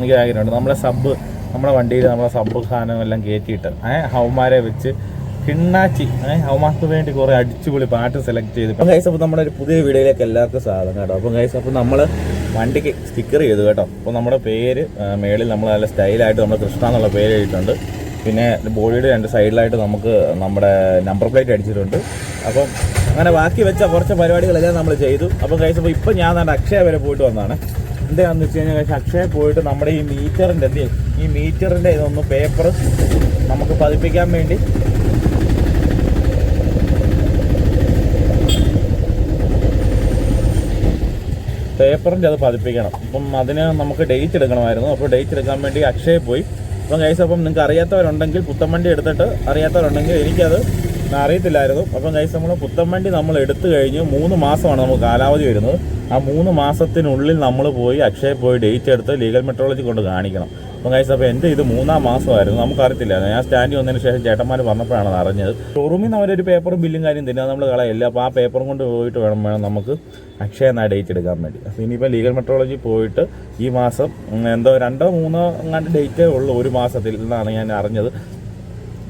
എനിക്ക് ആഗ്രഹമുണ്ട്. നമ്മുടെ വണ്ടിയിൽ നമ്മളെ സബ്ബ് സാധനം എല്ലാം കയറ്റിയിട്ട് ഹൗമാരെ വെച്ച് കിണ്ണാച്ചി ഹൗമാർക്ക് വേണ്ടി കുറേ അടിച്ചുപൊളി പാട്ട് സെലക്ട് ചെയ്ത്. അപ്പം ഗൈസ്, അപ്പോൾ നമ്മുടെ ഒരു പുതിയ വീഡിയോയിലേക്ക് എല്ലാവർക്കും സ്വാഗതം കേട്ടോ. അപ്പം ഗൈസ്, അപ്പോൾ നമ്മൾ വണ്ടിക്ക് സ്റ്റിക്കർ ചെയ്തു കേട്ടോ. അപ്പോൾ നമ്മുടെ പേര് മേളിൽ നമ്മൾ നല്ല സ്റ്റൈലായിട്ട് നമ്മൾ കൃഷ്ണ എന്നുള്ള പേര് എഴുതിയിട്ടുണ്ട്. പിന്നെ ബോഡിയുടെ 2 സൈഡിലായിട്ട് നമുക്ക് നമ്മുടെ നമ്പർ പ്ലേറ്റ് അടിച്ചിട്ടുണ്ട്. അപ്പം അങ്ങനെ ബാക്കി വെച്ച കുറച്ച് പരിപാടികളെല്ലാം നമ്മൾ ചെയ്തു. അപ്പം ഗൈസ്, അപ്പോൾ ഇപ്പം ഞാൻ നമ്മുടെ അക്ഷയ വരെ പോയിട്ട് വന്നതാണ്. എന്താണെന്ന് വെച്ച് കഴിഞ്ഞാൽ ഗൈസ്, അക്ഷയ പോയിട്ട് നമ്മുടെ ഈ മീറ്ററിൻ്റെ ഇതൊന്ന് പേപ്പർ നമുക്ക് പതിപ്പിക്കാൻ വേണ്ടി പേപ്പറിൻ്റെ അത് പതിപ്പിക്കണം. അപ്പം അതിന് നമുക്ക് ഡേറ്റ് എടുക്കണമായിരുന്നു. അപ്പോൾ ഡേറ്റ് എടുക്കാൻ വേണ്ടി അക്ഷയ പോയി. അപ്പം ഗൈസ്, അപ്പം നിങ്ങൾക്ക് അറിയാത്തവരുണ്ടെങ്കിൽ പുത്തൻവണ്ടി എടുത്തിട്ട്, അറിയാത്തവരുണ്ടെങ്കിൽ എനിക്കത് അറിയത്തില്ലായിരുന്നു. അപ്പം ഗൈസ്, നമ്മൾ എടുത്തു കഴിഞ്ഞ് 3 മാസമാണ് നമുക്ക് കാലാവധി വരുന്നത്. ആ 3 മാസത്തിനുള്ളിൽ നമ്മൾ പോയി അക്ഷയ പോയി ഡേറ്റ് എടുത്ത് ലീഗൽ മെട്രോളജി കൊണ്ട് കാണിക്കണം. അപ്പം ഗൈസ്, അപ്പോൾ എൻ്റെ ഇത് 3-ാം മാസമായിരുന്നു. നമുക്കറിയത്തില്ലായിരുന്നു. ഞാൻ സ്റ്റാൻഡിൽ വന്നതിന് ശേഷം ചേട്ടന്മാർ പറഞ്ഞപ്പോഴാണ് അറിഞ്ഞത്. ഷോറൂമിൽ നിന്ന് അവരൊരു പേപ്പറും ബില്ലും കാര്യം തരുന്നത് നമ്മൾ കളയില്ല. അപ്പോൾ ആ പേപ്പറും കൊണ്ട് പോയിട്ട് വേണം നമുക്ക് അക്ഷയ എന്നാ ഡേറ്റ് എടുക്കാൻ വേണ്ടി. അപ്പോൾ ഇനിയിപ്പോൾ ലീഗൽ മെട്രോളജി പോയിട്ട് ഈ മാസം എന്തോ 2-3 അങ്ങാണ്ട് ഡേറ്റേ ഉള്ളൂ 1 മാസത്തിൽ എന്നാണ് ഞാൻ അറിഞ്ഞത്.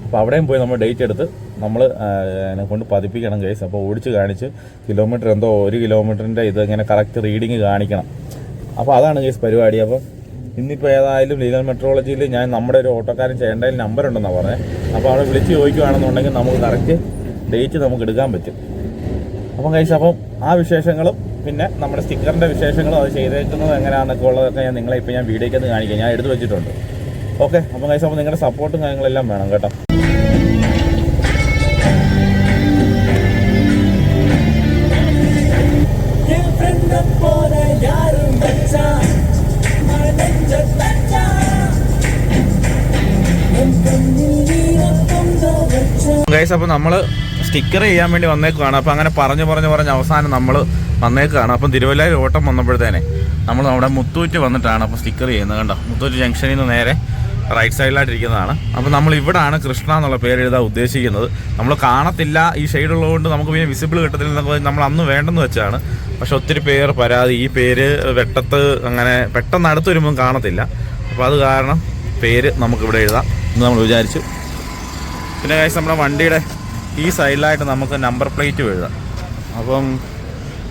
അപ്പോൾ അവിടെയും പോയി നമ്മൾ ഡേറ്റ് എടുത്ത് നമ്മൾ കൊണ്ട് പതിപ്പിക്കണം ഗൈസ്. അപ്പോൾ ഓടിച്ച് കാണിച്ച് കിലോമീറ്റർ എന്തോ 1 കിലോമീറ്ററിൻ്റെ ഇത് ഇങ്ങനെ കറക്റ്റ് റീഡിങ് കാണിക്കണം. അപ്പോൾ അതാണ് ഗൈസ് പരിപാടി. അപ്പം ഇന്നിപ്പോൾ ഏതായാലും ലീഗൽ മെട്രോളജിയിൽ ഞാൻ നമ്മുടെ ഒരു ഓട്ടോക്കാരൻ ചെയ്യേണ്ടതിൽ നമ്പർ ഉണ്ടെന്നാണ് പറഞ്ഞത്. അപ്പോൾ അവിടെ വിളിച്ച് ചോദിക്കുകയാണെന്നുണ്ടെങ്കിൽ നമുക്ക് കറക്റ്റ് ഡേറ്റ് നമുക്ക് എടുക്കാൻ പറ്റും. അപ്പം ഗൈസ്, അപ്പം ആ വിശേഷങ്ങളും പിന്നെ നമ്മുടെ സ്റ്റിക്കറിൻ്റെ വിശേഷങ്ങളും അത് ചെയ്തേക്കുന്നത് എങ്ങനെയാണെന്നൊക്കെ ഉള്ളതൊക്കെ ഞാൻ വീഡിയോയ്ക്ക് കാണിക്കാം. ഞാൻ എടുത്ത് വെച്ചിട്ടുണ്ട്. ഓക്കെ. അപ്പം ഗൈസ്, അപ്പോൾ നിങ്ങളുടെ സപ്പോർട്ടും കാര്യങ്ങളെല്ലാം വേണം കേട്ടോ. ഗൈസ്, അപ്പോൾ നമ്മൾ സ്റ്റിക്കർ ചെയ്യാൻ വേണ്ടി വന്നേക്കുവാണ്. അപ്പോൾ അങ്ങനെ പറഞ്ഞ് അവസാനം നമ്മൾ വന്നേക്കാണ്. അപ്പം തിരുവല്ലയിൽ ഓട്ടം വന്നപ്പോഴത്തേനെ നമ്മൾ അവിടെ മുത്തൂറ്റ് വന്നിട്ടാണ് അപ്പോൾ സ്റ്റിക്കർ ചെയ്യുന്നത്. കണ്ടോ, മുത്തൂറ്റ് ജംഗ്ഷനിൽ നിന്ന് നേരെ റൈറ്റ് സൈഡിലായിട്ടിരിക്കുന്നതാണ്. അപ്പോൾ നമ്മൾ ഇവിടാണ് കൃഷ്ണ എന്നുള്ള പേര് എഴുതാൻ ഉദ്ദേശിക്കുന്നത്. നമ്മൾ കാണത്തില്ല, ഈ ഷെയ്ഡുള്ളതുകൊണ്ട് നമുക്ക് പിന്നെ വിസിബിൾ കിട്ടത്തില്ല. നമ്മൾ അന്ന് വേണ്ടെന്ന് വെച്ചാണ്. പക്ഷെ ഒത്തിരി പേര് പരാതി, ഈ പേര് വെട്ടത്ത് അങ്ങനെ പെട്ടെന്ന് അടുത്ത് വരുമ്പം കാണത്തില്ല. അപ്പോൾ അത് കാരണം പേര് നമുക്കിവിടെ എഴുതാം എന്ന് നമ്മൾ വിചാരിച്ചു. പിന്നെ ഗൈസ്, നമ്മുടെ വണ്ടിയുടെ ഈ സൈഡിലായിട്ട് നമുക്ക് നമ്പർ പ്ലേറ്റ് എഴുതാം. അപ്പം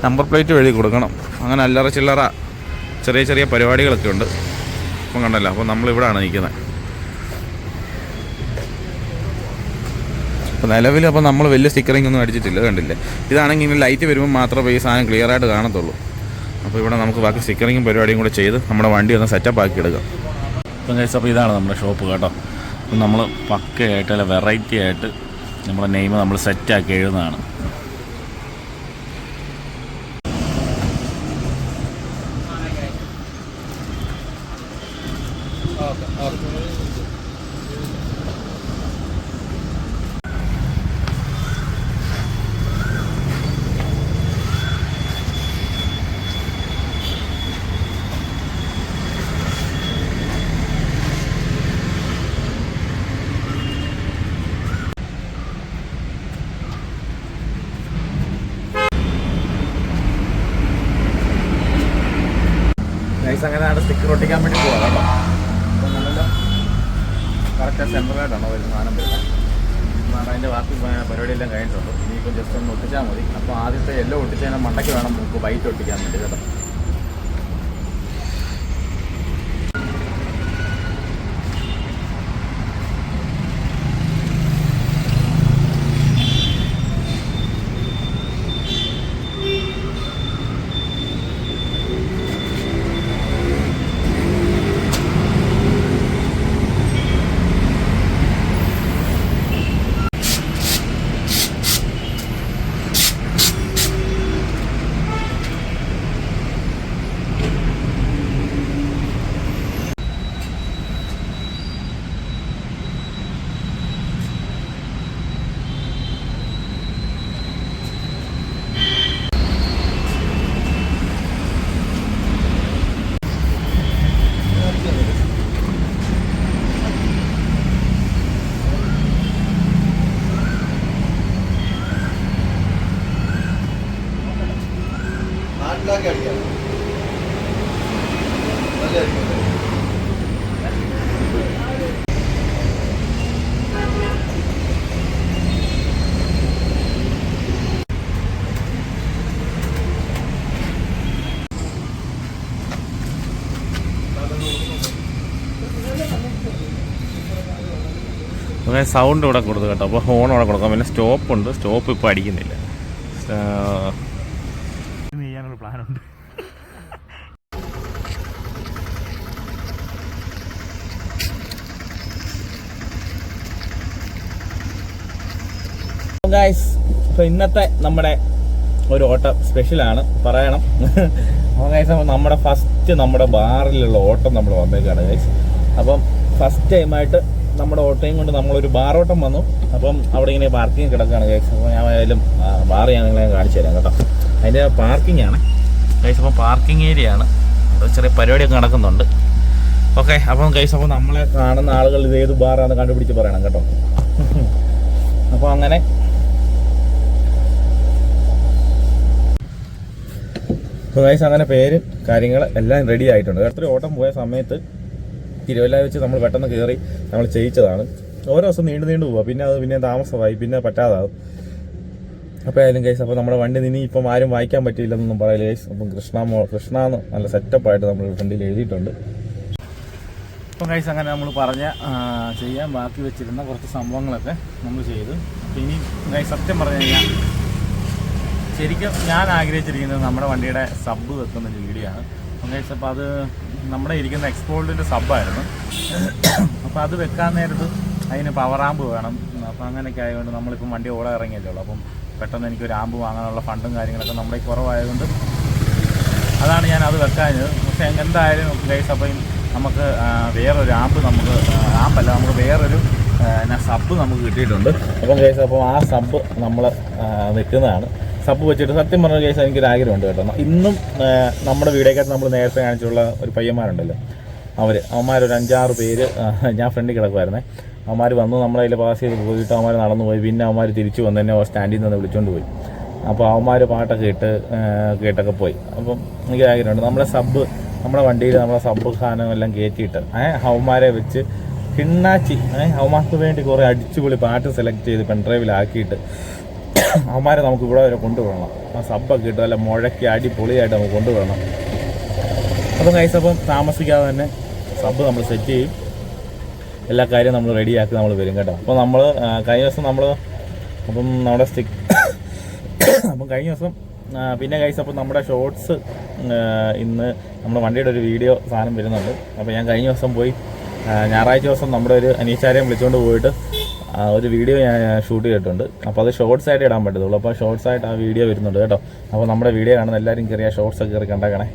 നമ്പർ പ്ലേറ്റ് എഴുതി കൊടുക്കണം. അങ്ങനെ അല്ലറ ചില്ലറ ചെറിയ പരിപാടികളൊക്കെ ഉണ്ട്. അപ്പം കണ്ടല്ലോ, അപ്പോൾ നമ്മളിവിടെയാണ് നിൽക്കുന്നത്. അപ്പോൾ നിലവിൽ അപ്പോൾ നമ്മൾ വലിയ സ്റ്റിക്കറിങ് ഒന്നും അടിച്ചിട്ടില്ല, കണ്ടില്ലേ. ഇതാണെങ്കിൽ ഇങ്ങനെ ലൈറ്റ് വരുമ്പോൾ മാത്രമേ ഈ സാധനം ക്ലിയർ ആയിട്ട് കാണത്തുള്ളൂ. അപ്പോൾ ഇവിടെ നമുക്ക് ബാക്കി സ്റ്റിക്കറിങ്ങും പരിപാടിയും കൂടെ ചെയ്ത് നമ്മുടെ വണ്ടി ഒന്ന് സെറ്റപ്പ് ആക്കി എടുക്കാം. അപ്പം ഗൈസ്, അപ്പോൾ ഇതാണ് നമ്മുടെ ഷോപ്പ് കേട്ടോ. അപ്പം നമ്മൾ പക്കയായിട്ട് അല്ല വെറൈറ്റി ആയിട്ട് നമ്മുടെ നെയിം നമ്മൾ സെറ്റാക്കി എഴുതുന്നതാണ്. അങ്ങനെയാണ് സ്റ്റിക്കർ ഒട്ടിക്കാൻ വേണ്ടി പോകാം കേട്ടോ. അപ്പം നല്ല കറക്റ്റ് സെൻറ്ററായിട്ടാണോ ഒരു സാധനം വരുന്നത്. അതിൻ്റെ ബാക്കി പരിപാടിയെല്ലാം കഴിഞ്ഞിട്ടുണ്ട്. ഇനിയിപ്പോൾ ജസ്റ്റ് ഒന്ന് ഒട്ടിച്ചാൽ മതി. അപ്പോൾ ആദ്യത്തെ യെല്ലോ ഒട്ടിച്ചതിന് മണ്ടയ്ക്ക് വേണം നമുക്ക് വൈറ്റ് ഒട്ടിക്കാൻ വേണ്ടി കേട്ടോ. അങ്ങനെ സൗണ്ട് ഇവിടെ കൊടുത്തു കേട്ടോ. അപ്പോൾ ഹോൺ ഇവിടെ കൊടുക്കാം. പിന്നെ സ്റ്റോപ്പുണ്ട്. സ്റ്റോപ്പ് ഇപ്പോൾ അടിക്കുന്നില്ല. ചെയ്യാനൊരു പ്ലാനുണ്ട്. ഗൈസ്, അപ്പോൾ ഇന്നത്തെ നമ്മുടെ ഒരു ഓട്ടം സ്പെഷ്യലാണ് പറയണം. അപ്പോൾ ഗൈസ്, അപ്പോൾ നമ്മുടെ ബാറിലുള്ള ഓട്ടം നമ്മൾ വന്നേക്കാണ് ഗൈസ്. അപ്പം ഫസ്റ്റ് ടൈമായിട്ട് നമ്മുടെ ഓട്ടോയും കൊണ്ട് നമ്മളൊരു ബാറോട്ടം വന്നു. അപ്പം അവിടെ ഇങ്ങനെ പാർക്കിംഗ് കിടക്കുകയാണ് ഗൈസ്. അപ്പോൾ ഞാൻ ആയാലും ബാർ ഞാൻ നിങ്ങളെ കാണിച്ചു തരാം കേട്ടോ. അതിൻ്റെ പാർക്കിംഗ് ആണ് ഗൈസ്. അപ്പം പാർക്കിംഗ് ഏരിയ ആണ്. ചെറിയ പരിപാടിയൊക്കെ നടക്കുന്നുണ്ട്. ഓക്കെ, അപ്പം ഗൈസ്, അപ്പോൾ നമ്മളെ കാണുന്ന ആളുകൾ ഇത് ഏത് ബാറാണെന്ന് കണ്ടുപിടിച്ച് പറയണം കേട്ടോ. അപ്പോൾ അങ്ങനെ ഗൈസ്, അങ്ങനെ പേര് കാര്യങ്ങൾ എല്ലാം റെഡി ആയിട്ടുണ്ട്. അടുത്തൊരു ഓട്ടം പോയ സമയത്ത് തിരുവല്ല വെച്ച് നമ്മൾ പെട്ടെന്ന് കയറി നമ്മൾ ചെയ്യിച്ചതാണ്. ഓരോ ദിവസം നീണ്ടു പോവുക. പിന്നെ താമസമായി, പിന്നെ പറ്റാതാവും. അപ്പോൾ ആയാലും ഗൈസ്, അപ്പോൾ നമ്മുടെ വണ്ടി ഇനി ഇപ്പം ആരും വായിക്കാൻ പറ്റിയില്ലെന്നൊന്നും പറയില്ല ഗൈസ്. അപ്പം കൃഷ്ണാന്ന് നല്ല സെറ്റപ്പായിട്ട് നമ്മൾ ഫ്രണ്ടിൽ എഴുതിയിട്ടുണ്ട്. അപ്പം ഗൈസ്, അങ്ങനെ നമ്മൾ ചെയ്യാൻ ബാക്കി വെച്ചിരുന്ന കുറച്ച് സംഭവങ്ങളൊക്കെ നമ്മൾ ചെയ്തു. അപ്പം ഇനി ഗൈസ്, സത്യം പറഞ്ഞു കഴിഞ്ഞാൽ ശരിക്കും ഞാൻ ആഗ്രഹിച്ചിരിക്കുന്നത് നമ്മുടെ വണ്ടിയുടെ സബ്ബ് വെക്കുന്ന വീഡിയോ ആണ്. ഗൈസ്, അപ്പോൾ അത് നമ്മുടെ ഇരിക്കുന്ന എക്സ്പോൾഡിൻ്റെ സബ്ബായിരുന്നു. അപ്പോൾ അത് വെക്കാൻ നേരത്ത് അതിന് പവർ ആമ്പ് വേണം. അപ്പോൾ അങ്ങനെയൊക്കെ ആയതുകൊണ്ട് നമ്മളിപ്പം വണ്ടി ഓടാൻ ഇറങ്ങിയല്ലോ. അപ്പം പെട്ടെന്ന് എനിക്കൊരു ആമ്പ് വാങ്ങാനുള്ള ഫണ്ടും കാര്യങ്ങളൊക്കെ നമ്മുടെ കുറവായതുകൊണ്ട് അതാണ് ഞാൻ അത് വെക്കാഞ്ഞത്. പക്ഷേ എന്തായാലും ഗൈസ്, അപ്പം നമുക്ക് വേറൊരു ആമ്പല്ല, നമുക്ക് വേറൊരു സബ്ബ് നമുക്ക് കിട്ടിയിട്ടുണ്ട്. അപ്പം ഗൈസ്, അപ്പോൾ ആ സബ്ബ് നമ്മൾ വെക്കുന്നതാണ്. സബ്ബ് വെച്ചിട്ട് സത്യം പറഞ്ഞ കേസ് എനിക്കൊരു ആഗ്രഹമുണ്ട് കേട്ടോ. ഇന്നും നമ്മുടെ വീഡിയോക്കകത്ത് നമ്മൾ നേരത്തെ കാണിച്ചുള്ള ഒരു പയ്യന്മാരുണ്ടല്ലോ, അവന്മാരൊരു 5-6 പേര് ഞാൻ ഫ്രണ്ടിൽ കിടക്കുമായിരുന്നേ. അവന്മാർ വന്ന് നമ്മളെ അതിൽ പാസ് ചെയ്ത് പോയിട്ട് അവന്മാർ നടന്നു പോയി. പിന്നെ അവന്മാർ തിരിച്ചു വന്ന് തന്നെ സ്റ്റാൻഡിൽ നിന്ന് വിളിച്ചുകൊണ്ട് പോയി. അപ്പോൾ അവന്മാർ പാട്ടൊക്കെ കേട്ടൊക്കെ പോയി. അപ്പം എനിക്ക് ആഗ്രഹമുണ്ട് നമ്മുടെ വണ്ടിയിൽ നമ്മളെ സബ്ബ് സാധനം എല്ലാം കയറ്റിയിട്ട് അവന്മാരെ വെച്ച് കിണ്ണാച്ചി അവന്മാർക്ക് വേണ്ടി കുറേ അടിച്ചുപൊളി പാട്ട് സെലക്ട് ചെയ്ത് പെൺഡ്രൈവിലാക്കിയിട്ട് അവന്മാരെ നമുക്ക് ഇവിടെ വരെ കൊണ്ടുപോകണം. ആ സബ്ബൊക്കെ ഇട്ട് അല്ല മുഴക്കി അടിപൊളിയായിട്ട് നമുക്ക് കൊണ്ടുപോകണം. അപ്പം ഗൈസ്, അപ്പം താമസിക്കാതെ തന്നെ സബ്ബ് നമ്മൾ സെറ്റ് ചെയ്യും. എല്ലാ കാര്യവും നമ്മൾ റെഡിയാക്കി നമ്മൾ വരും കേട്ടോ. അപ്പോൾ നമ്മൾ കഴിഞ്ഞ ദിവസം അപ്പം നമ്മുടെ അപ്പം കഴിഞ്ഞ ദിവസം പിന്നെ ഗൈസ്, അപ്പം നമ്മുടെ ഷോർട്സ് ഇന്ന് നമ്മുടെ വണ്ടിയുടെ ഒരു വീഡിയോ സാധനം വരുന്നുണ്ട്. അപ്പോൾ ഞാൻ കഴിഞ്ഞ ദിവസം പോയി ഞായറാഴ്ച ദിവസം നമ്മുടെ ഒരു അനീച്ചാരെയും വിളിച്ചുകൊണ്ട് പോയിട്ട് ഒരു വീഡിയോ ഞാൻ ഷൂട്ട് ചെയ്തിട്ടുണ്ട്. അപ്പോൾ അത് ഷോർട്സ് ആയിട്ട് ഇടാൻ പറ്റത്തുള്ളൂ. അപ്പോൾ ഷോർട്സ് ആയിട്ട് ആ വീഡിയോ വരുന്നുണ്ട് കേട്ടോ. അപ്പോൾ നമ്മുടെ വീഡിയോ കാണുന്ന എല്ലാവരും കയറിയ ഷോർട്സ് ഒക്കെ കയറി കണ്ടാക്കണേ.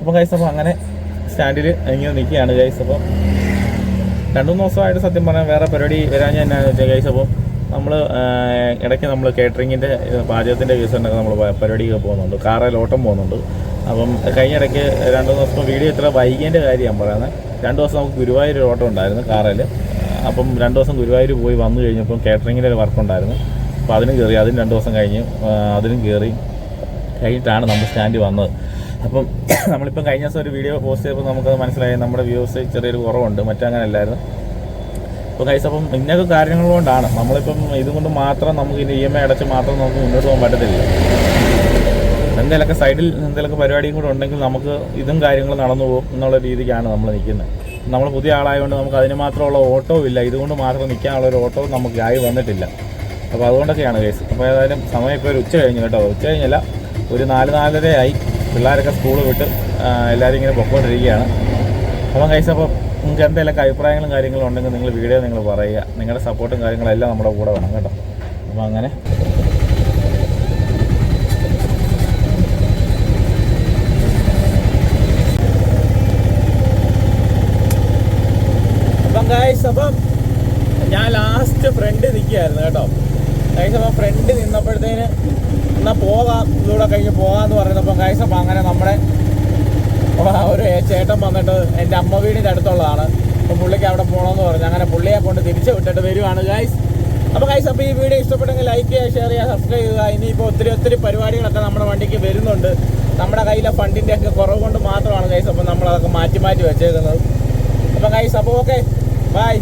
അപ്പോൾ ഗൈസ്, അപ്പോൾ അങ്ങനെ സ്റ്റാൻഡിൽ ഇങ്ങനെ നിൽക്കുകയാണ് ഗൈസ്. അപ്പോൾ 2-3 ദിവസമായിട്ട് സത്യം പറഞ്ഞാൽ വേറെ പരിപാടി വരാൻ ഞാൻ എന്നാന്ന് വെച്ചാൽ ഗൈസ്, അപ്പോൾ നമ്മൾ ഇടയ്ക്ക് നമ്മൾ കേറ്ററിങ്ങിൻ്റെ പാചകത്തിൻ്റെ കേസുണ്ടൊക്കെ നമ്മൾ പരിപാടിയൊക്കെ പോകുന്നുണ്ട്. കാറിൽ ഓട്ടം പോകുന്നുണ്ട്. അപ്പം കഴിഞ്ഞ ഇടയ്ക്ക് 2 ദിവസം വീഡിയോ ഇത്ര വൈകിയതിൻ്റെ കാര്യം ഞാൻ പറയുന്നത്. 2 ദിവസം നമുക്ക് ഗുരുവായൂർ ഓട്ടം ഉണ്ടായിരുന്നു കാറിൽ. അപ്പം 2 ദിവസം ഗുരുവായൂർ പോയി വന്നു കഴിഞ്ഞപ്പം കേറ്ററിങ്ങിൻ്റെ ഒരു വർക്ക് ഉണ്ടായിരുന്നു. അപ്പോൾ അതിനും കയറി. അതിന് 2 ദിവസം കഴിഞ്ഞ് അതിനും കഴിഞ്ഞിട്ടാണ് നമ്മൾ സ്റ്റാൻഡിൽ വന്നത്. അപ്പം നമ്മളിപ്പം കഴിഞ്ഞ ദിവസം ഒരു വീഡിയോ പോസ്റ്റ് ചെയ്തപ്പോൾ നമുക്കത് മനസ്സിലായി നമ്മുടെ വ്യൂസ് ചെറിയൊരു കുറവുണ്ട്. മറ്റങ്ങനെ അല്ലായിരുന്നു. അപ്പോൾ ഗൈസ്, അപ്പം ഇന്നൊക്കെ കാര്യങ്ങൾ കൊണ്ടാണ് നമ്മളിപ്പം ഇതുകൊണ്ട് മാത്രം നമുക്ക് ഇനി EMI അടച്ച് മാത്രം നമുക്ക് മുന്നോട്ട് പോകാൻ പറ്റത്തില്ല. എന്തെങ്കിലുമൊക്കെ സൈഡിൽ എന്തെങ്കിലുമൊക്കെ പരിപാടിയും കൂടെ ഉണ്ടെങ്കിൽ നമുക്ക് ഇതും കാര്യങ്ങൾ നടന്നു പോകും എന്നുള്ള രീതിക്കാണ് നമ്മൾ നിൽക്കുന്നത്. നമ്മൾ പുതിയ ആളായതുകൊണ്ട് നമുക്ക് അതിന് മാത്രമുള്ള ഓട്ടോ ഇല്ല. ഇതുകൊണ്ട് മാത്രം നിൽക്കാനുള്ളൊരു ഓട്ടോ നമുക്ക് ആയി വന്നിട്ടില്ല. അപ്പോൾ അതുകൊണ്ടൊക്കെയാണ് കേസ്. അപ്പോൾ ഏതായാലും സമയം ഇപ്പോൾ ഒരു ഉച്ച കഴിഞ്ഞു കേട്ടോ. ഉച്ച കഴിഞ്ഞല്ല, ഒരു 4-4:30 ആയി. പിള്ളേരൊക്കെ സ്കൂൾ വിട്ട് എല്ലാവരും ഇങ്ങനെ പൊക്കോണ്ടിരിക്കുകയാണ്. അപ്പം കേസ്, അപ്പോൾ നിങ്ങൾക്ക് എന്തെങ്കിലുമൊക്കെ അഭിപ്രായങ്ങളും കാര്യങ്ങളും ഉണ്ടെങ്കിൽ നിങ്ങൾ വീഡിയോ നിങ്ങൾ പറയുക. നിങ്ങളുടെ സപ്പോർട്ടും കാര്യങ്ങളെല്ലാം നമ്മുടെ കൂടെ വേണം കേട്ടോ. അപ്പോൾ അങ്ങനെ ഗൈസ്, അപ്പം ഞാൻ ലാസ്റ്റ് ഫ്രണ്ട് നിൽക്കുകയായിരുന്നു കേട്ടോ. ഗൈസ്, അപ്പം ഫ്രണ്ട് നിന്നപ്പോഴത്തേന് എന്നാൽ പോകാം, ഇതൂടെ കഴിഞ്ഞ് പോകാമെന്ന് പറയുന്നപ്പം ഗൈസ്, അപ്പം അങ്ങനെ നമ്മുടെ ഒരു ചേട്ടൻ വന്നിട്ട് എൻ്റെ അമ്മ വീടിൻ്റെ അടുത്തുള്ളതാണ്. അപ്പം പുള്ളിക്ക് അവിടെ പോകണമെന്ന് പറഞ്ഞു. അങ്ങനെ പുള്ളിയെ കൊണ്ട് തിരിച്ച് വിട്ടിട്ട് വരുവാണ് ഗൈസ്. അപ്പോൾ ഗൈസ്, അപ്പോൾ ഈ വീഡിയോ ഇഷ്ടപ്പെട്ടെങ്കിൽ ലൈക്ക് ചെയ്യുക, ഷെയർ ചെയ്യുക, സബ്സ്ക്രൈബ് ചെയ്യുക. ഇനിയിപ്പോൾ ഒത്തിരി പരിപാടികളൊക്കെ നമ്മുടെ വണ്ടിക്ക് വരുന്നുണ്ട്. നമ്മുടെ കയ്യിലെ ഫണ്ടിൻ്റെയൊക്കെ കുറവ് കൊണ്ട് മാത്രമാണ് ഗൈസ് അപ്പം നമ്മളതൊക്കെ മാറ്റി വെച്ചേക്കുന്നത്. അപ്പോൾ ഗൈസ്, അപ്പോൾ ഓക്കെ, ബൈ.